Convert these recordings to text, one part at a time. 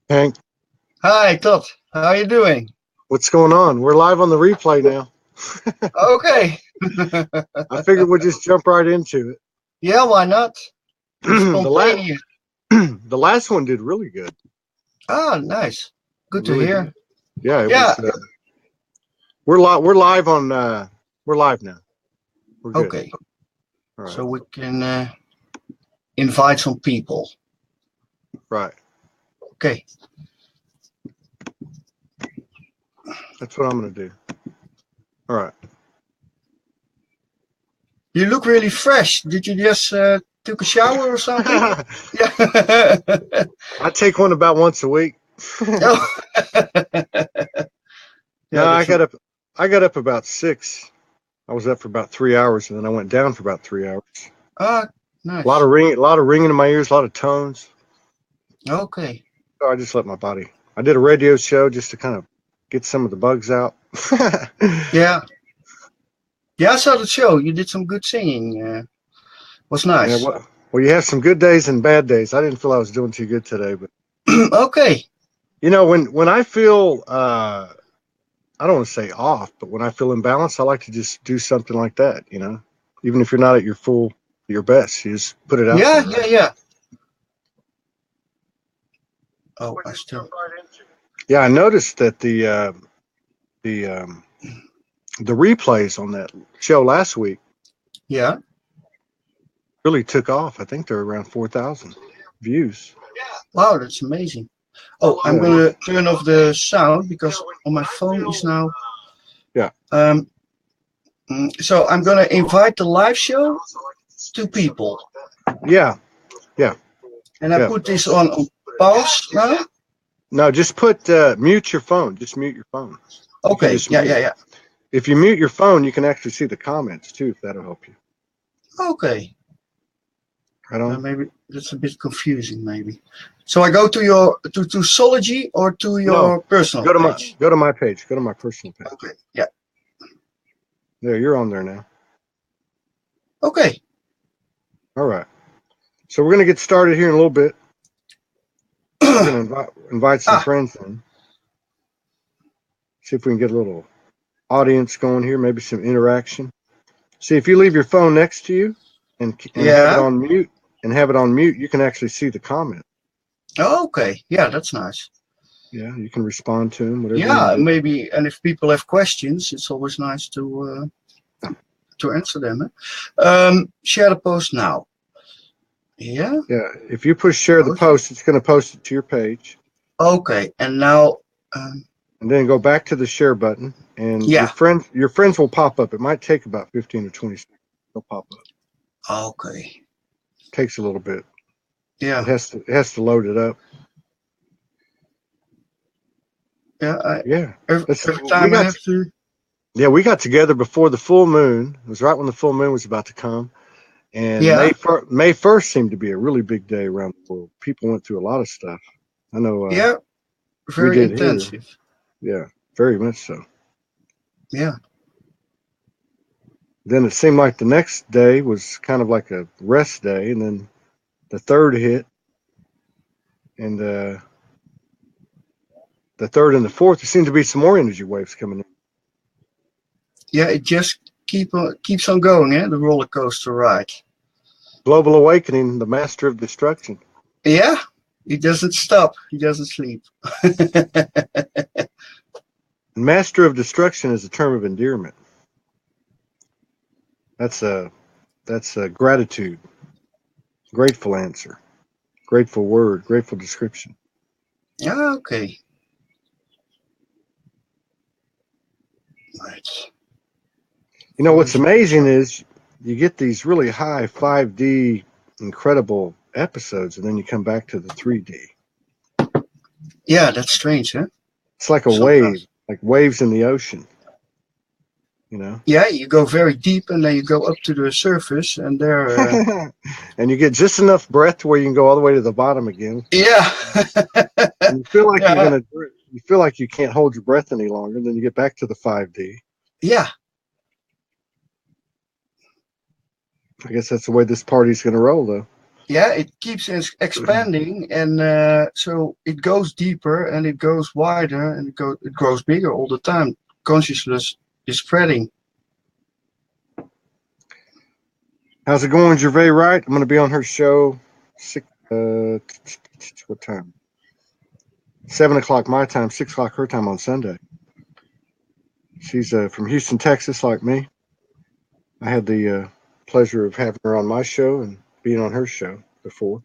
Hank, Hi, Todd. How are you doing? what's going on? We're live on the replay now. Okay. I figured we'll just jump right into it. Yeah, why not? the last Spontaneous. the last one did really good. Ah, nice. Good to Really hear. did. Yeah, it Yeah. was. We're live on. We're live now. We're good. Okay. All right. So we can invite some people. Right. Okay. That's what I'm gonna do. All right. You look really fresh. Did you just took a shower or something? I Yeah. take one about once a week. Oh. No, Yeah, I that's got up. I got up about 6. I was up for about 3 hours, and then I went down for about 3 hours. nice. A lot of ringing in my ears, a lot of tones. Okay. So I just let my body. I did a radio show just to kind of get some of the bugs out. Yeah. Yeah, I saw the show. You did some good singing. Was Yeah, nice. well, you have some good days and bad days. I didn't feel I was doing too good today, but Okay. when I feel I don't want to say off, but when I feel imbalanced, I like to just do something like that. Even if you're not at your best, you just put it out Yeah, there. yeah, yeah. Oh, I still. Yeah, I noticed that the the replays on that show last week Yeah. really took off. I think they're around 4,000 views. Wow, that's amazing. Oh, I'm Yeah, gonna turn off the sound because on my phone is now. yeah, Um, so I'm gonna invite the live show to people, yeah, yeah, and I yeah. put this on pause now. No, just put mute your phone. Just mute your phone. You can Okay. just Yeah, mute. yeah, yeah. If you mute your phone, you can actually see the comments too. If that'll help you. Okay. Right on. Maybe that's a bit confusing. Maybe. So I go to your to Sology or to No, your personal go to my page. go to my page. Go to my personal page. Okay. Yeah. There, you're on there now. Okay. All right. So we're gonna get started here in a little bit. We're gonna invite some Ah. friends in. See if we can get a little audience going here. Maybe some interaction. See if you leave your phone next to you and have it Yeah. on mute have it on mute. You can actually see the comment. Okay. Yeah, that's nice. Yeah, you can respond to them, whatever you want Yeah, to do. maybe. And if people have questions, it's always nice to answer them. Share the post now. Yeah. Yeah, if you push share the Post. post, it's going to post it to your page, Okay. And now, and then go back to the share button, and yeah. your friends will pop up. It might take about 15 or 20 seconds. They'll pop up. Okay. It takes a little bit. Yeah. It has to load it up. Yeah. Yeah, Every time I have to. we got together before the full moon. It was right when the full moon was about to come, and Yeah. May 1st seemed to be a really big day around the world. People went through a lot of stuff. I know Yeah. we Very did here. intensive. Yeah, very much so. Yeah. Then it seemed like the next day was kind of like a rest day, and then the third hit, and the third and the fourth, there seemed to be some more energy waves coming in. Yeah. It just keeps on going. The roller coaster ride. Global awakening, the master of destruction. Yeah. He doesn't stop. He doesn't sleep. Master of destruction is a term of endearment. That's a gratitude, grateful answer, grateful word, grateful description. Yeah. Okay. Right. You know what's amazing is you get these really high 5D incredible episodes, and then you come back to the 3D. Yeah. That's strange, huh? It's like a wave, Sometimes. like waves in the ocean. You know, Yeah, you go very deep and then you go up to the surface and there. and you get just enough breath to where you can go all the way to the bottom again. Yeah. And you feel like Yeah. you feel like you can't hold your breath any longer. Then you get back to the 5D. Yeah. I guess that's the way this party's going to roll, though. yeah, it keeps expanding, and so it goes deeper and it goes wider and it grows bigger all the time. Consciousness is spreading. How's it going, Gervais Wright? I'm going to be on her show. What time? 7 o'clock my time, 6 o'clock her time on Sunday. She's from Houston, Texas, like me. I had the pleasure of having her on my show and being on her show before.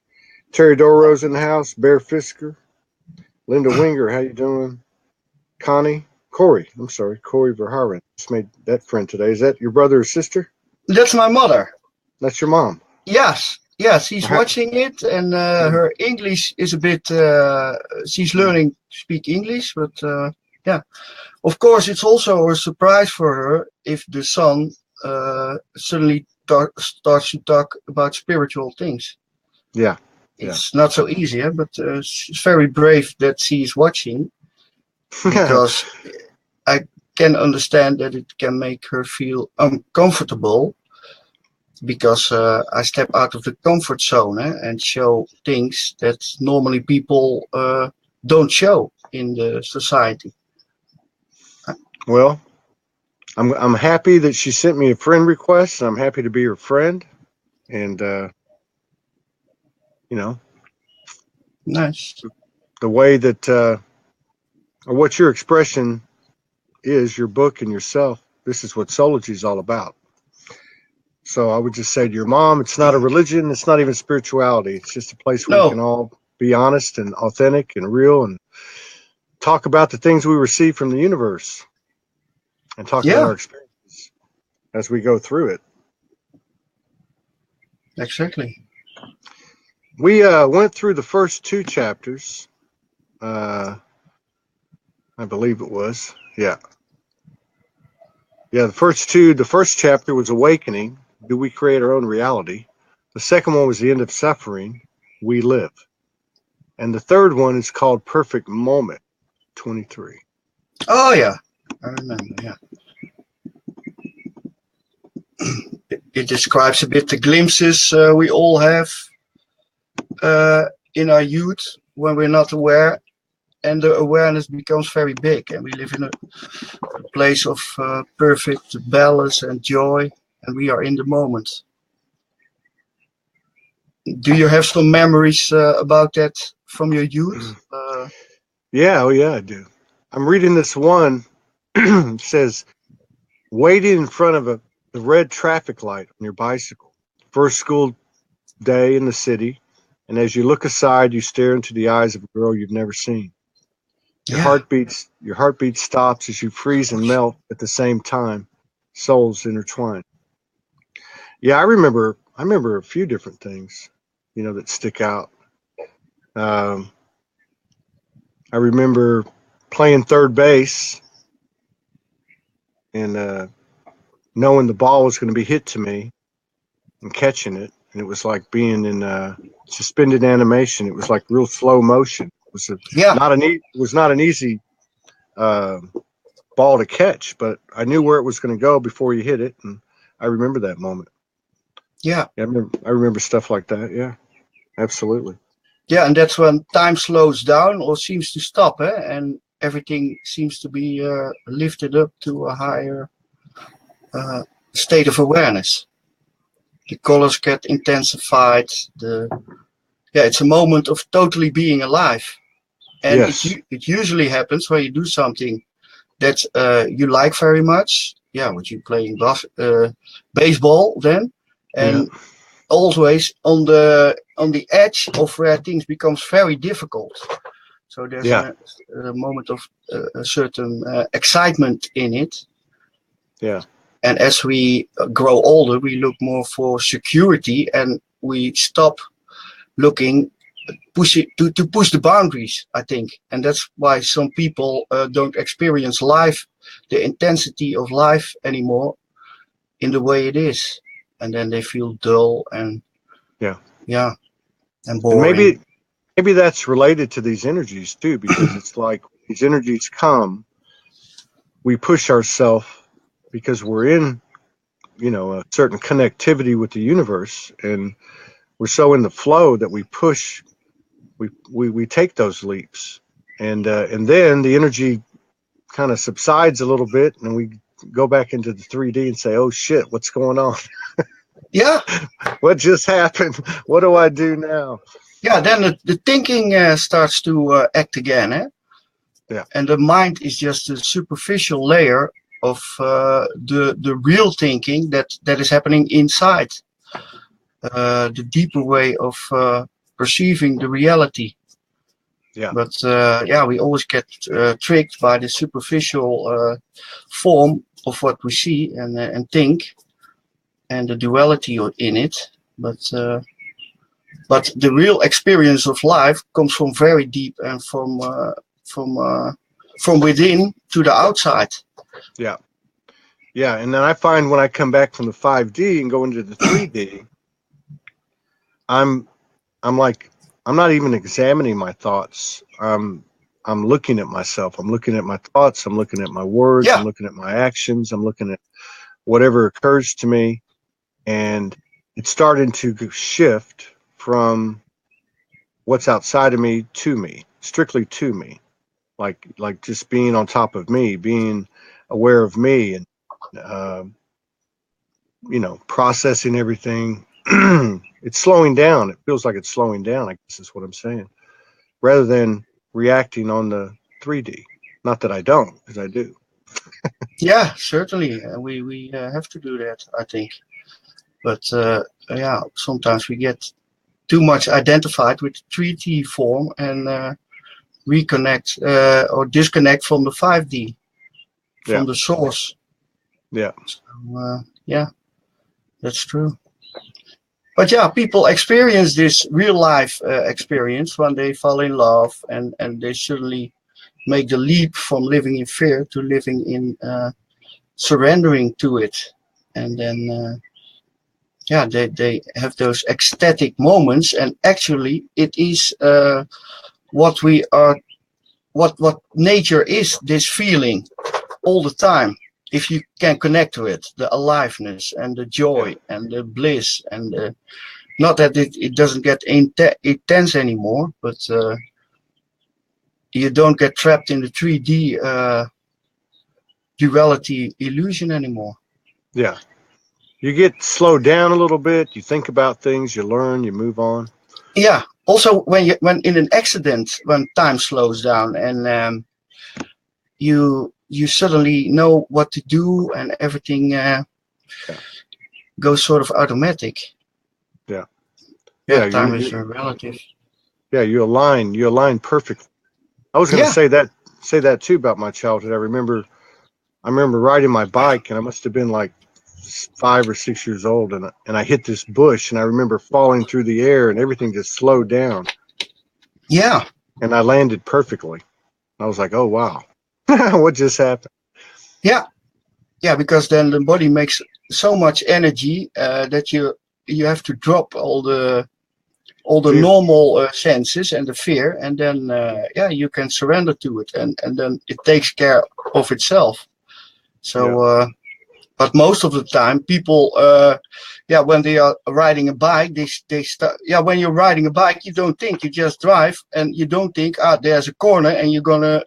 Terry Doro's in the house. Bear Fisker, Linda Winger, how you doing? Connie, Corey Verhaeren. Just made that friend today. Is that your brother or sister? That's my mother. That's your mom. Yes, she's watching it, and her English is a bit. She's learning to speak English, but yeah, of course, it's also a surprise for her if the son suddenly starts to talk about spiritual things. Yeah, it's not so easy, but it's very brave that she's watching, because I can understand that it can make her feel uncomfortable. Because I step out of the comfort zone and show things that normally people don't show in the society. Well, I'm happy that she sent me a friend request. I'm happy to be her friend, and Nice. The way that or what your expression is, your book and yourself. This is what Soulology is all about. So I would just say to your mom, it's not a religion. It's not even spirituality. It's just a place where we can all be honest and authentic and real and talk about the things we receive from the universe and talk about our experiences as we go through it. Exactly. We went through the first 2 chapters. I believe it was. Yeah, the first chapter was Awakening. Do we create our own reality? The second one was The End of Suffering. We live. And the third one is called Perfect Moment 23. Oh, yeah. I remember, yeah. It describes a bit the glimpses we all have in our youth when we're not aware, and the awareness becomes very big, and we live in a place of perfect balance and joy, and we are in the moment. Do you have some memories about that from your youth? Yeah, I do. I'm reading this one. It says, waiting in front of the red traffic light on your bicycle. First school day in the city. And as you look aside, you stare into the eyes of a girl you've never seen. Your heartbeat stops as you freeze and melt at the same time. Souls intertwine. Yeah, I remember a few different things, that stick out. I remember playing third base and knowing the ball was going to be hit to me and catching it, and it was like being in suspended animation. It was like real slow motion. It was not an easy ball to catch, but I knew where it was going to go before you hit it, and I remember that moment. Yeah, I remember stuff like that. Yeah, absolutely. Yeah, and that's when time slows down or seems to stop, and everything seems to be lifted up to a higher state of awareness. The colors get intensified. It's a moment of totally being alive, and it usually happens when you do something that you like very much. Yeah, would you playing baseball then, and always on the edge of where things becomes very difficult. So there's a moment of a certain excitement in it. Yeah. And as we grow older, we look more for security, and we stop looking to push the boundaries, I think. And that's why some people don't experience life, the intensity of life anymore in the way it is. And then they feel dull and and boring. And maybe that's related to these energies too, because it's like these energies come, we push ourselves because we're in, a certain connectivity with the universe, and we're so in the flow that we push, we take those leaps, and then the energy kind of subsides a little bit, and we go back into the 3D and say, "Oh shit, what's going on? Yeah, What just happened? What do I do now?" yeah. Then the thinking starts to act again, eh? Yeah. And the mind is just a superficial layer of the real thinking that is happening inside. The deeper way of perceiving the reality. Yeah. But yeah, we always get tricked by the superficial form of what we see and think, and the duality in it. But the real experience of life comes from very deep and from within to the outside. Yeah. Yeah. And then I find when I come back from the 5D and go into the 3D, I'm like, I'm not even examining my thoughts. I'm looking at myself. I'm looking at my thoughts. I'm looking at my words. I'm Yeah, looking at my actions. I'm looking at whatever occurs to me. And it's starting to shift from what's outside of me to me, strictly to me. Like just being on top of me, being aware of me, and uh, processing everything. It's slowing down. It feels like it's slowing down, I guess is what I'm saying, rather than reacting on the 3D. Not that I don't, because I do. yeah, certainly. We have to do that, I think. But yeah, sometimes we get too much identified with the 3D form and reconnect or disconnect from the 5D, Yeah. from the source. Yeah. So, yeah, that's true. But yeah, people experience this real life experience when they fall in love and they suddenly make the leap from living in fear to living in surrendering to it. And then, yeah, they have those ecstatic moments. And actually, it is what we are, what nature is, this feeling all the time. If you can connect to it, the aliveness and the joy and the bliss and not that it doesn't get intense anymore, but you don't get trapped in the 3D duality illusion anymore. Yeah. You get slowed down a little bit. You think about things. You learn. You move on. Yeah. Also, when in an accident, when time slows down and you suddenly know what to do and everything goes sort of automatic. Yeah. Yeah, Yeah. time is relative. Yeah. You align. You align perfectly. I was going to Yeah. say that too about my childhood. I remember riding my bike, and I must have been like 5 or 6 years old, and I hit this bush, and I remember falling through the air, and everything just slowed down, Yeah. and I landed perfectly. I was like, "Oh wow, what just happened?" Yeah. Yeah. Because then the body makes so much energy that you have to drop all the Fear. normal senses and the fear, and then yeah, you can surrender to it, and then it takes care of itself. Yeah. So but most of the time people yeah, when they are riding a bike, they start, yeah, when you're riding a bike, you don't think, you just drive, and you don't think, there's a corner and you're gonna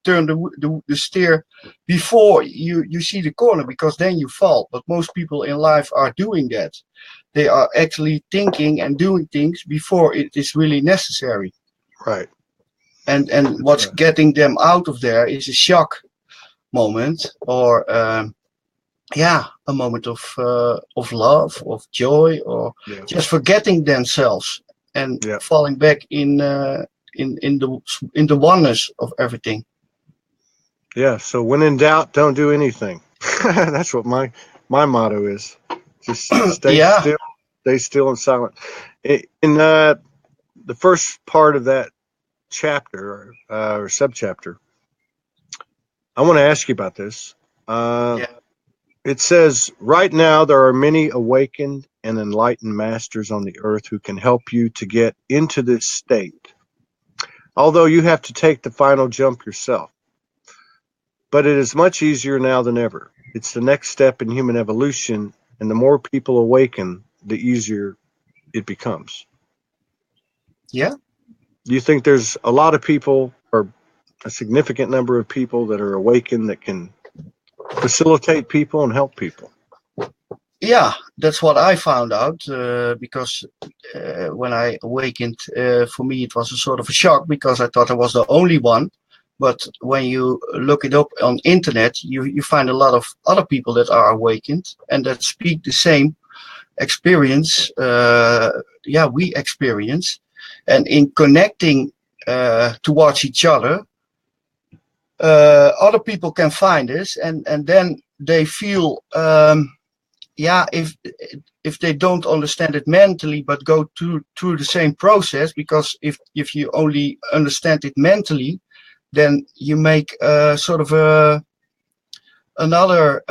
turn the steer before you see the corner, because then you fall. But most people in life are doing that. They are actually thinking and doing things before it is really necessary. Right. And That's what's right. getting them out of there is a shock moment, or yeah, a moment of love, of joy, or Yeah. just forgetting themselves and Yeah. falling back in the oneness of everything. Yeah. So when in doubt, don't do anything. That's what my motto is. Just Yeah, stay still and silent. In the first part of that chapter or subchapter, I want to ask you about this. Uh, yeah, it says, right now, there are many awakened and enlightened masters on the earth who can help you to get into this state, although you have to take the final jump yourself. But it is much easier now than ever. It's the next step in human evolution, and the more people awaken, the easier it becomes. Yeah. Do you think there's a lot of people, or a significant number of people, that are awakened that can facilitate people and help people? Yeah, that's what I found out, because when I awakened, for me it was a sort of a shock, because I thought I was the only one. But when you look it up on internet, you find a lot of other people that are awakened and that speak the same experience. We experience, and in connecting towards each other, other people can find us, and then they feel, if they don't understand it mentally, but go through the same process, because if you only understand it mentally, then you make sort of another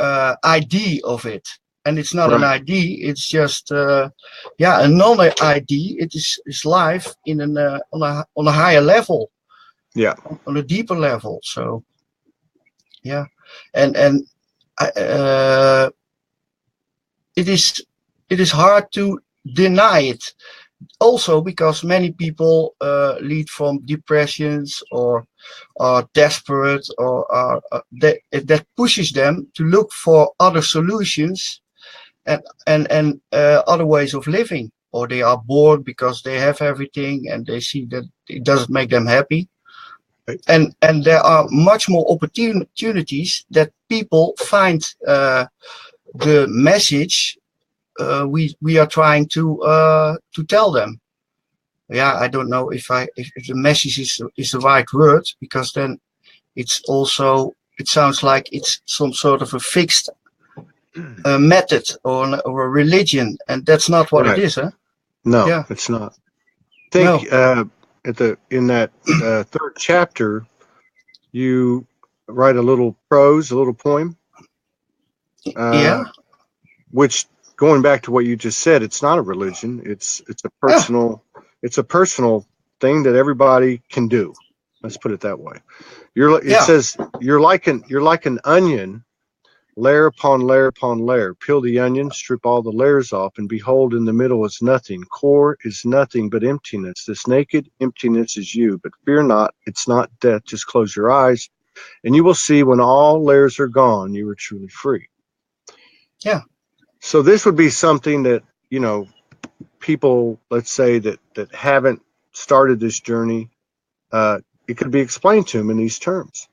ID of it, and it's not an Right. ID. It's just a non-ID. It is life in on a higher level, Yeah. on a deeper level. So yeah, and it is hard to deny it. Also, because many people lead from depressions, or are desperate, or are that pushes them to look for other solutions, and other ways of living, or they are bored because they have everything and they see that it doesn't make them happy. Right. And there are much more opportunities that people find the message we are trying to tell them. Yeah, I don't know if the message is the right word, because then it sounds like it's some sort of a fixed method, or a religion, and that's not what it Right. is, huh? No, Yeah. it's not. I No. think in that third chapter, you write a little prose, a little poem, Yeah. which, going back to what you just said, it's not a religion. It's a Ah, personal thing that everybody can do. Let's put it that way. It yeah. says you're like an onion, layer upon layer upon layer. Peel the onion, strip all the layers off, and behold, in the middle is nothing. Core is nothing but emptiness. This naked emptiness is you. But fear not, it's not death. Just close your eyes, and you will see when all layers are gone, you are truly free. Yeah. So this would be something that, people, let's say, that haven't started this journey, it could be explained to them in these terms.